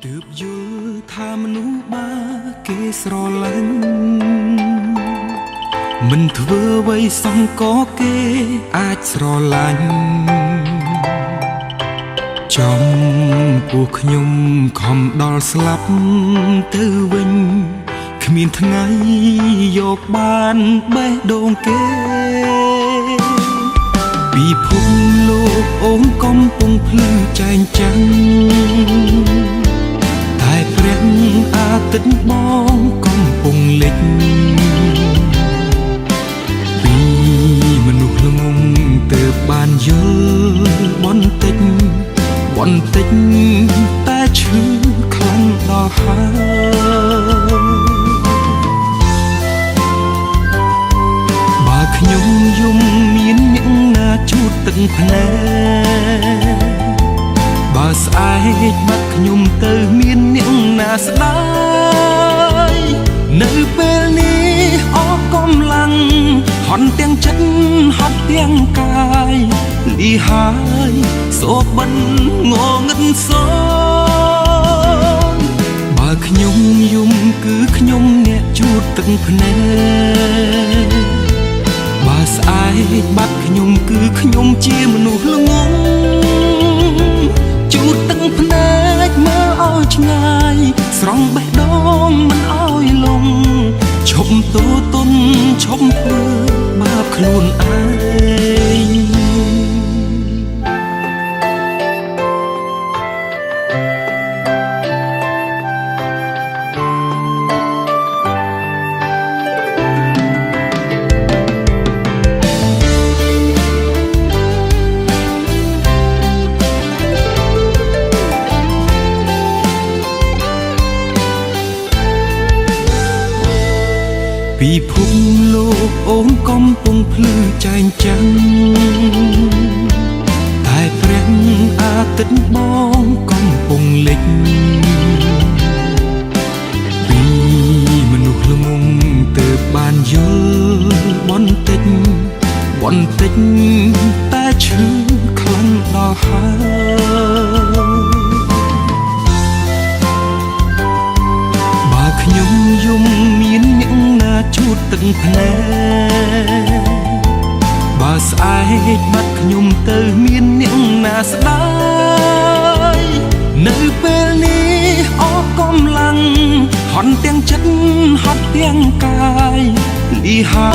ទើបយល់ថាមនុស្សបាគេស្រឡាញ់មិនធ្វើអ្វីសង្កកគេអាចស្រឡាញ់ចំពោះខ្ញុំខំដល់ស្លាប់ទៅវិញគ្មានថ្ងៃយកបានបេះដូងគេពិភពលោកអូនកំពុងភ្លឺចែងចាំងតែព្រះអាទិត្យបងកំពុងលិចពីមនុស្សល្ងងទើបបានយល់បន្តិចតែឈឺខ្លាំងដល់ហើយបើខ្ញុំយំមានអ្នកណាជូតទឹកភ្នែកបើស្អែកបាត់ខ្ញុំទៅមានអ្នកណាស្ដាយនៅពេលនេះអស់កម្លាំងហន់ទាំងចិត្តហត់ទាំងកាយលីហើយសូបិនងងឹតសនបើខ្ញុំយំគឺខ្ញុំអ្នកជូតទឹកភ្នែកបើស្អែកបាត់ខ្ញុំគឺខ្ញុំជាមនុស្សល្ងងជូតទឹកភ្នែកមើលឲ្យឆ្ងាយស្រង់បេះដូងមិនឲ្យលងឈប់ទោទនឈប់ធ្វើបាបខ្លួនឯងពិភពលោកអូនកំពុងភ្លឺចែងចាំងតែព្រះអាទិត្យបងកំពុងលិចពីមនុស្សល្ងងទើបបានយល់បន្តិចតែឈឺខ្លាំងដល់ហើយបើខ្ញុំយំមានអ្នកណាជូតទឹកភ្នែកបើស្អែកបាត់ខ្ញុំទៅមានអ្នកណាស្ដាយនៅពេលនេះអស់កម្លាំងហន់ទាំងចិត្តហត់ទាំងកាយលីហើ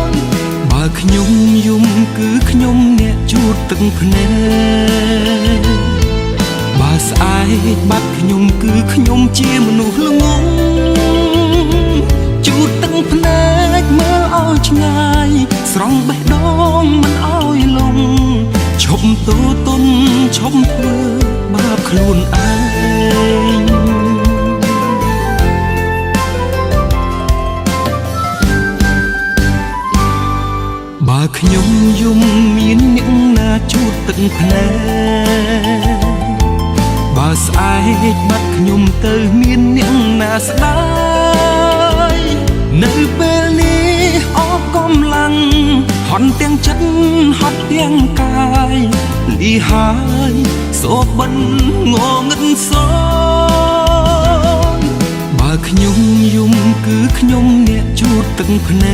យបើខ្ញុំយំគឺខ្ញុំអ្នកជូតទឹកភ្នែកបើស្អែកបាត់ខ្ញុំគឺខ្ញុំជាមនុស្សល្ងងជូតទឹកភ្នែកមើលឲ្យឆ្ងាយស្រង់បេះដូងមិនឲ្យលងឈប់ទោទនឈប់ធ្វើបាបខ្លួនឯងបើខ្ញុំយំមានអ្នកណាជូតទឹកភ្នែកបើស្អែកបាត់ខ្ញុំទៅមានអ្នកណាស្ដាយនៅពេលនេះអស់កម្លាំងហន់ទាំងចិត្តហត់ទាំងកាយលីហើយសូបិនងងឹតសនបើខ្ញុំយំគឺខ្ញុំអ្នកជូតទឹកភ្នែ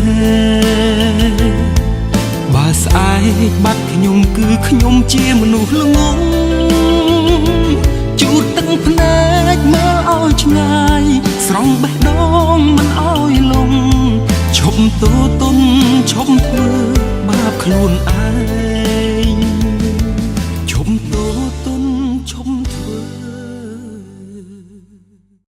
កបើស្អែកបាត់ខ្ញុំគឺខ្ញុំជាមនុស្សល្ងងជូតទឹកភ្នែកមើលឲ្យឆ្ងាយស្រង់បេះដូងមិនឲ្យលងឈប់ទោទនឈប់ធ្វើបាបខ្លួនឯងឈប់ទោទនឈប់